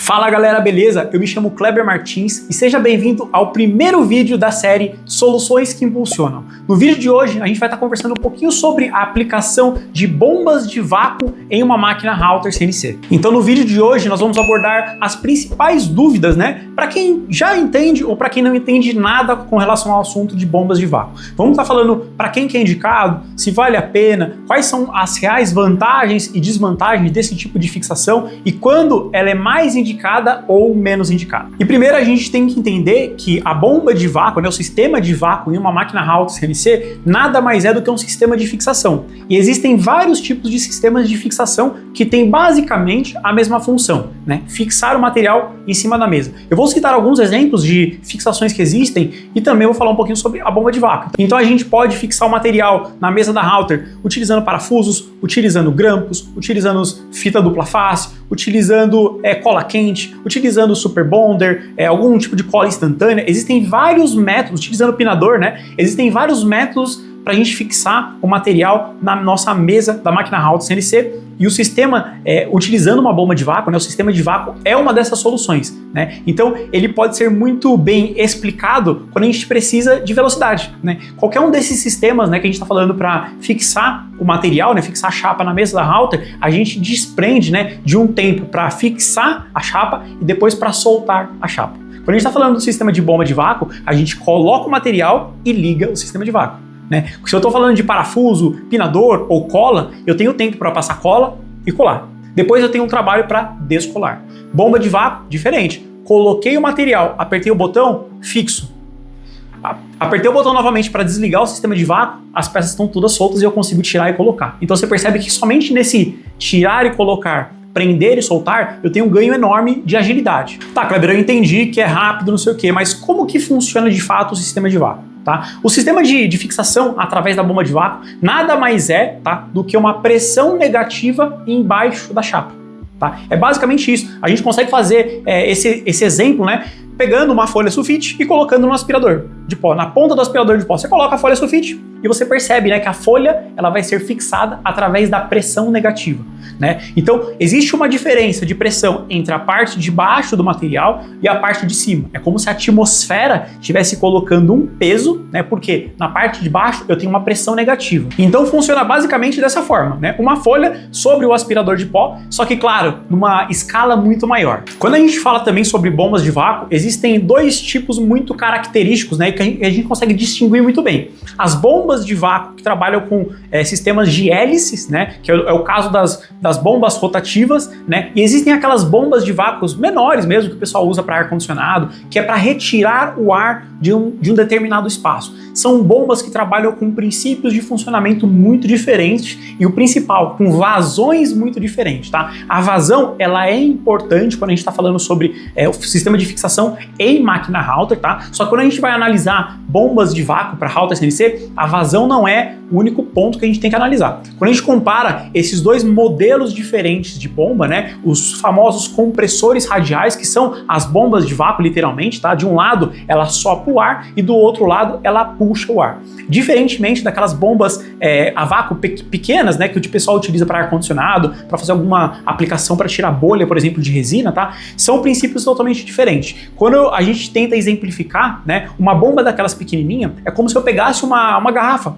Fala galera, beleza? Eu me chamo Kleber Martins e seja bem-vindo ao primeiro vídeo da série Soluções que Impulsionam. No vídeo de hoje a gente vai estar conversando um pouquinho sobre a aplicação de bombas de vácuo em uma máquina Halter CNC. Então no vídeo de hoje nós vamos abordar as principais dúvidas, né? Para quem já entende ou para quem não entende nada com relação ao assunto de bombas de vácuo. Vamos estar falando para quem que é indicado, se vale a pena, quais são as reais vantagens e desvantagens desse tipo de fixação e quando ela é mais indicada ou menos indicada. E primeiro a gente tem que entender que a bomba de vácuo, né, o sistema de vácuo em uma máquina Halter CNC nada mais é do que um sistema de fixação. E existem vários tipos de sistemas de fixação que têm basicamente a mesma função, né? Fixar o material em cima da mesa. Eu vou citar alguns exemplos de fixações que existem e também vou falar um pouquinho sobre a bomba de vácuo. Então a gente pode fixar o material na mesa da Halter utilizando parafusos, utilizando grampos, utilizando fita dupla face, utilizando cola quente, utilizando super bonder, algum tipo de cola instantânea. Existem vários métodos, utilizando pinador, né? Existem vários métodos para a gente fixar o material na nossa mesa da máquina Halter CNC. E o sistema, utilizando uma bomba de vácuo, né, o sistema de vácuo é uma dessas soluções, né? Então, ele pode ser muito bem explicado quando a gente precisa de velocidade, né? Qualquer um desses sistemas, né, que a gente está falando para fixar o material, né, fixar a chapa na mesa da Halter, a gente desprende, né, de um tempo para fixar a chapa e depois para soltar a chapa. Quando a gente está falando do sistema de bomba de vácuo, a gente coloca o material e liga o sistema de vácuo, né? Se eu estou falando de parafuso, pinador ou cola, eu tenho tempo para passar cola e colar. Depois eu tenho um trabalho para descolar. Bomba de vácuo, diferente. Coloquei o material, apertei o botão, fixo. Apertei o botão novamente para desligar o sistema de vácuo, as peças estão todas soltas e eu consigo tirar e colocar. Então você percebe que somente nesse tirar e colocar, prender e soltar, eu tenho um ganho enorme de agilidade. Tá, Kleber, eu entendi que é rápido, não sei o quê, mas como que funciona de fato o sistema de vácuo? Tá? O sistema de fixação através da bomba de vácuo nada mais é, tá, do que uma pressão negativa embaixo da chapa. Tá? É basicamente isso. A gente consegue fazer esse exemplo, né, pegando uma folha sulfite e colocando no aspirador de pó. Na ponta do aspirador de pó, você coloca a folha sulfite e você percebe, né, que a folha ela vai ser fixada através da pressão negativa, né? Então, existe uma diferença de pressão entre a parte de baixo do material e a parte de cima. É como se a atmosfera estivesse colocando um peso, né? Porque na parte de baixo eu tenho uma pressão negativa. Então, funciona basicamente dessa forma, né? Uma folha sobre o aspirador de pó, só que, claro, numa escala muito maior. Quando a gente fala também sobre bombas de vácuo, existem dois tipos muito característicos, né? Que a gente consegue distinguir muito bem. As bombas de vácuo que trabalham com sistemas de hélices, né, que é o caso das bombas rotativas, né, e existem aquelas bombas de vácuos menores mesmo que o pessoal usa para ar-condicionado, que é para retirar o ar de um determinado espaço. São bombas que trabalham com princípios de funcionamento muito diferentes e o principal, com vazões muito diferentes, tá? A vazão, ela é importante quando a gente está falando sobre o sistema de fixação em máquina Halter, tá? Só que quando a gente vai analisar bombas de vácuo para Halter CNC, a vazão não é o único ponto que a gente tem que analisar. Quando a gente compara esses dois modelos diferentes de bomba, né, os famosos compressores radiais, que são as bombas de vácuo literalmente, tá? De um lado ela sopra o ar e do outro lado ela puxa o ar. Diferentemente daquelas bombas a vácuo pequenas, né, que o pessoal utiliza para ar-condicionado, para fazer alguma aplicação para tirar bolha, por exemplo, de resina, tá? São princípios totalmente diferentes. Quando a gente tenta exemplificar, né, uma bomba daquelas pequenininha, é como se eu pegasse uma garrafa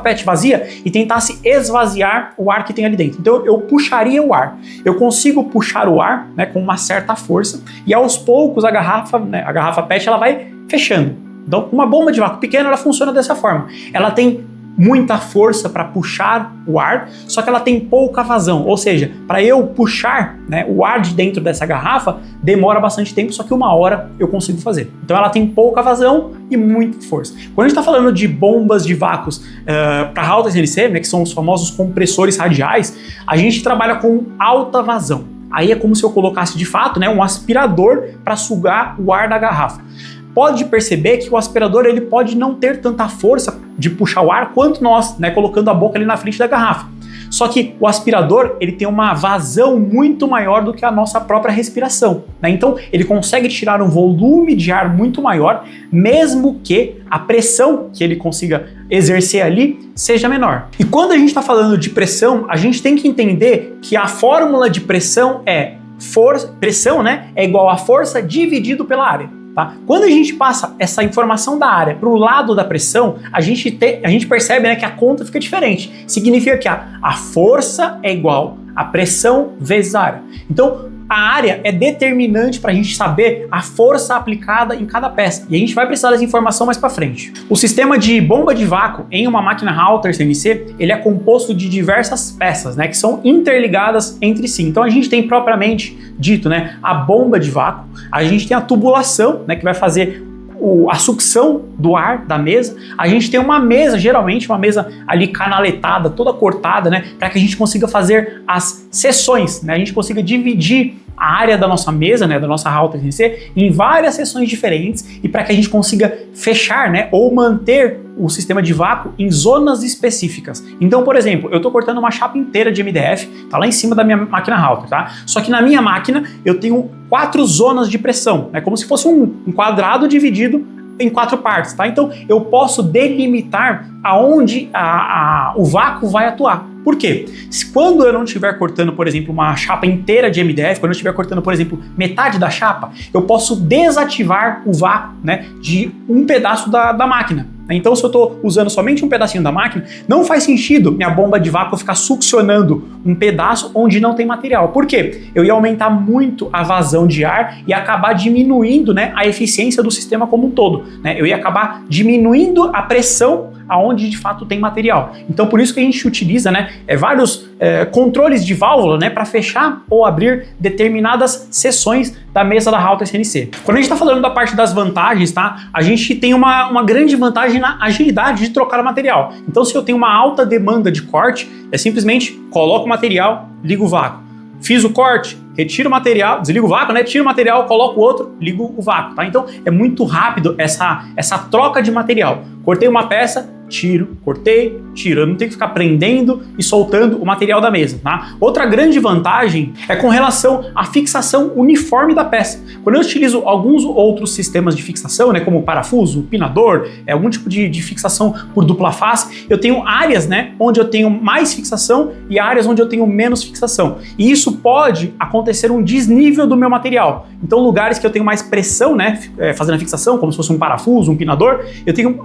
PET vazia e tentasse esvaziar o ar que tem ali dentro. Então eu puxaria o ar. Eu consigo puxar o ar, né, com uma certa força e aos poucos a garrafa PET ela vai fechando. Então uma bomba de vácuo pequena ela funciona dessa forma. Ela tem muita força para puxar o ar, só que ela tem pouca vazão, ou seja, para eu puxar, né, o ar de dentro dessa garrafa demora bastante tempo, só que uma hora eu consigo fazer. Então ela tem pouca vazão e muita força. Quando a gente está falando de bombas de vácuos para Halter CNC, né, que são os famosos compressores radiais, a gente trabalha com alta vazão. Aí é como se eu colocasse de fato, né, um aspirador para sugar o ar da garrafa. Pode perceber que o aspirador ele pode não ter tanta força de puxar o ar quanto nós, né, colocando a boca ali na frente da garrafa. Só que o aspirador ele tem uma vazão muito maior do que a nossa própria respiração, né? Então ele consegue tirar um volume de ar muito maior, mesmo que a pressão que ele consiga exercer ali seja menor. E quando a gente está falando de pressão, a gente tem que entender que a fórmula de pressão é pressão, né, é igual a força dividido pela área. Tá? Quando a gente passa essa informação da área para o lado da pressão, a gente percebe, né, que a conta fica diferente. Significa que a força é igual a pressão vezes a área. Então, a área é determinante para a gente saber a força aplicada em cada peça. E a gente vai precisar dessa informação mais para frente. O sistema de bomba de vácuo em uma máquina Halter CNC, ele é composto de diversas peças, né, que são interligadas entre si. Então a gente tem propriamente dito, né, a bomba de vácuo, a gente tem a tubulação, né, que vai fazer a sucção do ar da mesa. A gente tem uma mesa, geralmente uma mesa ali canaletada, toda cortada, né, para que a gente consiga fazer as seções, né, a gente consiga dividir a área da nossa mesa, né, da nossa Halter CNC, em várias seções diferentes e para que a gente consiga fechar, né, ou manter o sistema de vácuo em zonas específicas. Então, por exemplo, eu estou cortando uma chapa inteira de MDF, tá lá em cima da minha máquina Halter, tá? Só que na minha máquina eu tenho 4 zonas de pressão, né, como se fosse um quadrado dividido em 4 partes, tá? Então eu posso delimitar aonde o vácuo vai atuar. Por quê? Quando eu não estiver cortando, por exemplo, uma chapa inteira de MDF, quando eu estiver cortando, por exemplo, metade da chapa, eu posso desativar o vácuo, né, de um pedaço da máquina. Então, se eu estou usando somente um pedacinho da máquina, não faz sentido minha bomba de vácuo ficar succionando um pedaço onde não tem material. Por quê? Eu ia aumentar muito a vazão de ar e acabar diminuindo, né, a eficiência do sistema como um todo, né? Eu ia acabar diminuindo a pressão aonde de fato tem material. Então por isso que a gente utiliza, né, vários controles de válvula, né, para fechar ou abrir determinadas seções da mesa da Halter CNC. Quando a gente está falando da parte das vantagens, tá, a gente tem uma grande vantagem na agilidade de trocar o material. Então se eu tenho uma alta demanda de corte, é simplesmente coloco o material, ligo o vácuo. Fiz o corte, retiro o material, desligo o vácuo, né? Tiro o material, coloco o outro, ligo o vácuo, tá? Então é muito rápido essa troca de material. Cortei uma peça, tiro, cortei, tiro. Eu não tenho que ficar prendendo e soltando o material da mesa, tá? Outra grande vantagem é com relação à fixação uniforme da peça. Quando eu utilizo alguns outros sistemas de fixação, né, como parafuso, pinador, algum tipo de fixação por dupla face, eu tenho áreas, né, onde eu tenho mais fixação e áreas onde eu tenho menos fixação. E isso pode acontecer um desnível do meu material. Então, lugares que eu tenho mais pressão, né, fazendo a fixação, como se fosse um parafuso, um pinador,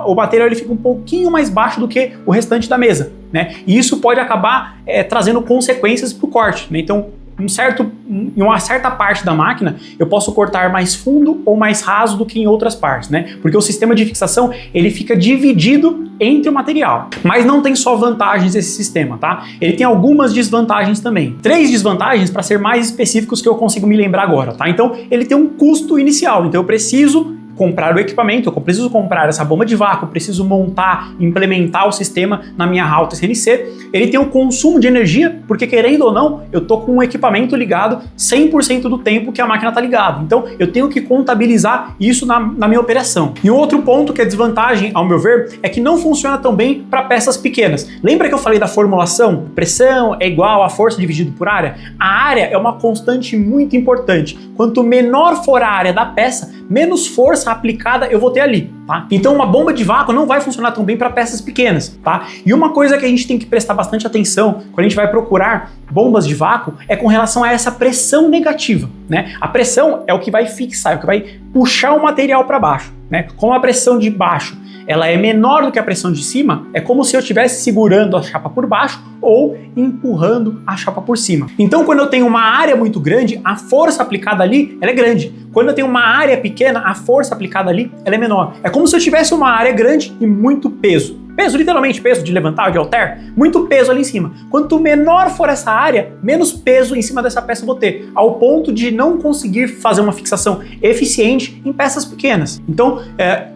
o material ele fica um pouquinho mais baixo do que o restante da mesa, né? E isso pode acabar trazendo consequências para o corte, né? Então, em uma certa parte da máquina, eu posso cortar mais fundo ou mais raso do que em outras partes, né? Porque o sistema de fixação, ele fica dividido entre o material. Mas não tem só vantagens esse sistema, tá? Ele tem algumas desvantagens também. 3 desvantagens, para ser mais específicos, que eu consigo me lembrar agora, tá? Então, ele tem um custo inicial, então eu preciso comprar o equipamento, eu preciso comprar essa bomba de vácuo, preciso montar, implementar o sistema na minha Halter CNC. Ele tem um consumo de energia, porque querendo ou não, eu tô com o equipamento ligado 100% do tempo que a máquina tá ligada. Então eu tenho que contabilizar isso na minha operação. E um outro ponto que é desvantagem, ao meu ver, é que não funciona tão bem para peças pequenas. Lembra que eu falei da formulação? Pressão é igual a força dividido por área? A área é uma constante muito importante. Quanto menor for a área da peça, menos força aplicada eu vou ter ali, tá? Então uma bomba de vácuo não vai funcionar tão bem para peças pequenas, tá? E uma coisa que a gente tem que prestar bastante atenção quando a gente vai procurar bombas de vácuo é com relação a essa pressão negativa, né? A pressão é o que vai fixar, é o que vai puxar o material para baixo, né? Como a pressão de baixo ela é menor do que a pressão de cima, é como se eu estivesse segurando a chapa por baixo ou empurrando a chapa por cima. Então, quando eu tenho uma área muito grande, a força aplicada ali ela é grande. Quando eu tenho uma área pequena, a força aplicada ali ela é menor. É como se eu tivesse uma área grande e muito peso. Peso, literalmente, peso de levantar, de halter, muito peso ali em cima. Quanto menor for essa área, menos peso em cima dessa peça eu vou ter, ao ponto de não conseguir fazer uma fixação eficiente em peças pequenas. Então,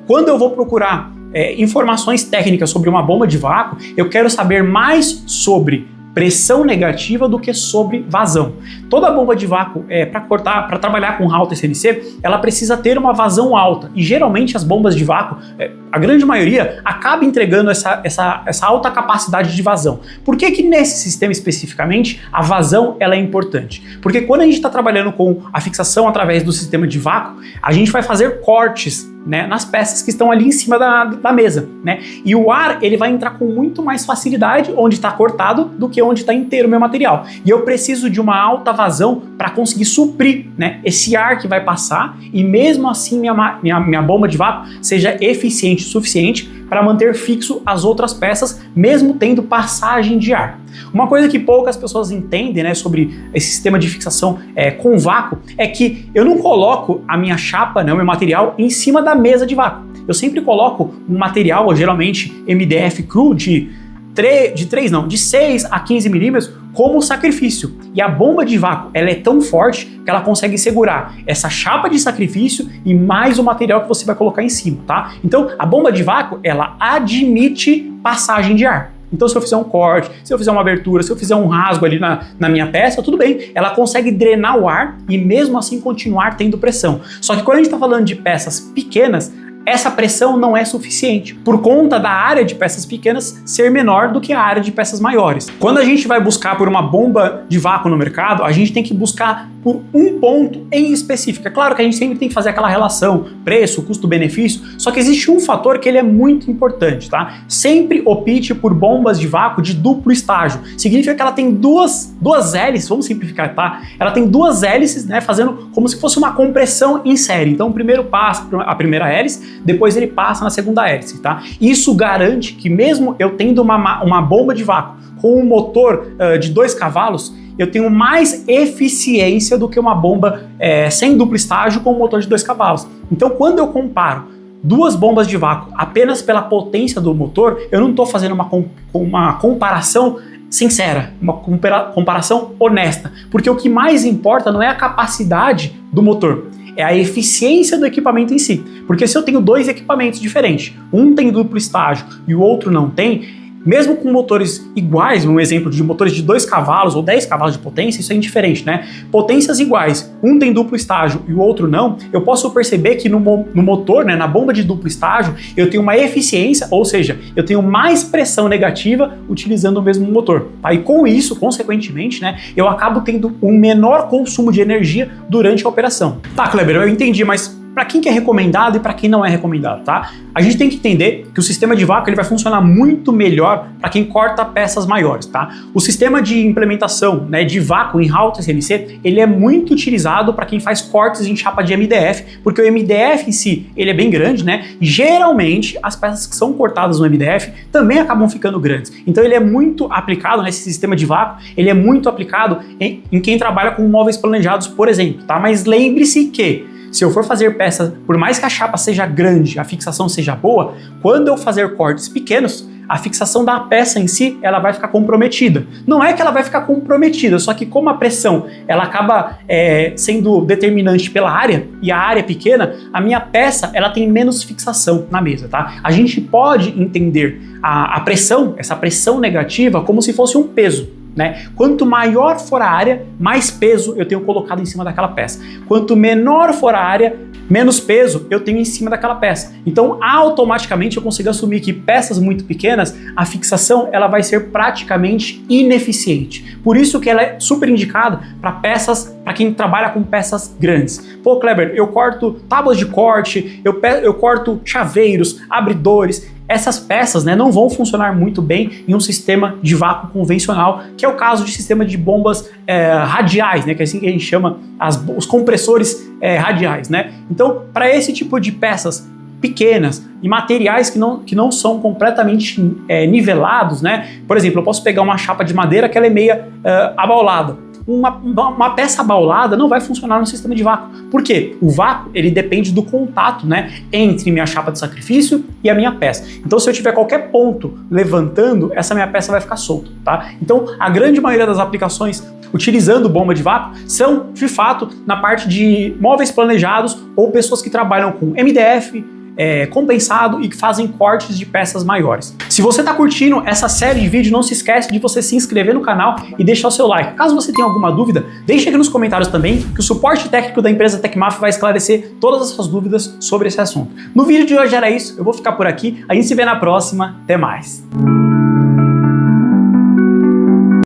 quando eu vou procurar informações técnicas sobre uma bomba de vácuo, eu quero saber mais sobre pressão negativa do que sobre vazão. Toda bomba de vácuo, para trabalhar com Halter CNC, ela precisa ter uma vazão alta. E geralmente as bombas de vácuo, a grande maioria acaba entregando essa alta capacidade de vazão. Por que nesse sistema especificamente a vazão ela é importante? Porque quando a gente está trabalhando com a fixação através do sistema de vácuo, a gente vai fazer cortes, né, nas peças que estão ali em cima da mesa, né? E o ar ele vai entrar com muito mais facilidade onde está cortado do que onde está inteiro o meu material. E eu preciso de uma alta vazão para conseguir suprir, né, esse ar que vai passar e mesmo assim minha bomba de vácuo seja eficiente o suficiente para manter fixo as outras peças, mesmo tendo passagem de ar. Uma coisa que poucas pessoas entendem, né, sobre esse sistema de fixação com vácuo é que eu não coloco a minha chapa, né, o meu material, em cima da mesa de vácuo. Eu sempre coloco um material, geralmente MDF cru, de 6 a 15 milímetros, como sacrifício. E a bomba de vácuo ela é tão forte que ela consegue segurar essa chapa de sacrifício e mais o material que você vai colocar em cima, tá? Então, a bomba de vácuo, ela admite passagem de ar. Então, se eu fizer um corte, se eu fizer uma abertura, se eu fizer um rasgo ali na minha peça, tudo bem. Ela consegue drenar o ar e mesmo assim continuar tendo pressão. Só que quando a gente está falando de peças pequenas, essa pressão não é suficiente, por conta da área de peças pequenas ser menor do que a área de peças maiores. Quando a gente vai buscar por uma bomba de vácuo no mercado, a gente tem que buscar por um ponto em específico. É claro que a gente sempre tem que fazer aquela relação preço, custo-benefício, só que existe um fator que ele é muito importante, tá? Sempre opte por bombas de vácuo de duplo estágio. Significa que ela tem duas hélices, vamos simplificar, tá? Ela tem duas hélices, né, fazendo como se fosse uma compressão em série. Então, primeiro passa a primeira hélice, depois ele passa na segunda hélice, tá? Isso garante que mesmo eu tendo uma bomba de vácuo com um motor de 2 cavalos, eu tenho mais eficiência do que uma bomba sem duplo estágio com um motor de 2 cavalos. Então, quando eu comparo duas bombas de vácuo apenas pela potência do motor, eu não estou fazendo uma comparação sincera, uma comparação honesta, porque o que mais importa não é a capacidade do motor, é a eficiência do equipamento em si. Porque se eu tenho dois equipamentos diferentes, um tem duplo estágio e o outro não tem, mesmo com motores iguais, um exemplo de motores de 2 cavalos ou 10 cavalos de potência, isso é indiferente, né? Potências iguais, um tem duplo estágio e o outro não, eu posso perceber que no motor, né, na bomba de duplo estágio, eu tenho uma eficiência, ou seja, eu tenho mais pressão negativa utilizando o mesmo motor. Tá? E com isso, consequentemente, né, eu acabo tendo um menor consumo de energia durante a operação. Tá, Kleber, eu entendi, mas para quem que é recomendado e para quem não é recomendado, tá? A gente tem que entender que o sistema de vácuo ele vai funcionar muito melhor para quem corta peças maiores, tá? O sistema de implementação, né, de vácuo em alta CNC, ele é muito utilizado para quem faz cortes em chapa de MDF, porque o MDF em si, ele é bem grande, né? E geralmente as peças que são cortadas no MDF também acabam ficando grandes. Então ele é muito aplicado nesse sistema de vácuo, ele é muito aplicado em quem trabalha com móveis planejados, por exemplo, tá? Mas lembre-se que se eu for fazer peça, por mais que a chapa seja grande, a fixação seja boa, quando eu fazer cortes pequenos, a fixação da peça em si, ela vai ficar comprometida. Não é que ela vai ficar comprometida, só que como a pressão, ela acaba sendo determinante pela área, e a área é pequena, a minha peça, ela tem menos fixação na mesa, tá? A gente pode entender a pressão, essa pressão negativa, como se fosse um peso. Né? Quanto maior for a área, mais peso eu tenho colocado em cima daquela peça. Quanto menor for a área, menos peso eu tenho em cima daquela peça. Então, automaticamente eu consigo assumir que peças muito pequenas, a fixação ela vai ser praticamente ineficiente. Por isso que ela é super indicada para peças, para quem trabalha com peças grandes. Pô, Kleber, eu corto tábuas de corte, eu corto chaveiros, abridores. Essas peças, né, não vão funcionar muito bem em um sistema de vácuo convencional, que é o caso de sistema de bombas radiais, né, que é assim que a gente chama os compressores radiais. Né? Então, para esse tipo de peças pequenas e materiais que não são completamente nivelados, né? Por exemplo, eu posso pegar uma chapa de madeira que ela é meia abaulada. Uma peça abaulada não vai funcionar no sistema de vácuo. Por quê? O vácuo ele depende do contato, né, entre minha chapa de sacrifício e a minha peça. Então, se eu tiver qualquer ponto levantando, essa minha peça vai ficar solta, tá? Então, a grande maioria das aplicações utilizando bomba de vácuo são, de fato, na parte de móveis planejados ou pessoas que trabalham com MDF, compensado e que fazem cortes de peças maiores. Se você está curtindo essa série de vídeos, não se esquece de você se inscrever no canal e deixar o seu like. Caso você tenha alguma dúvida, deixe aqui nos comentários também, que o suporte técnico da empresa Tecmaf vai esclarecer todas as suas dúvidas sobre esse assunto. No vídeo de hoje era isso, eu vou ficar por aqui, a gente se vê na próxima, até mais!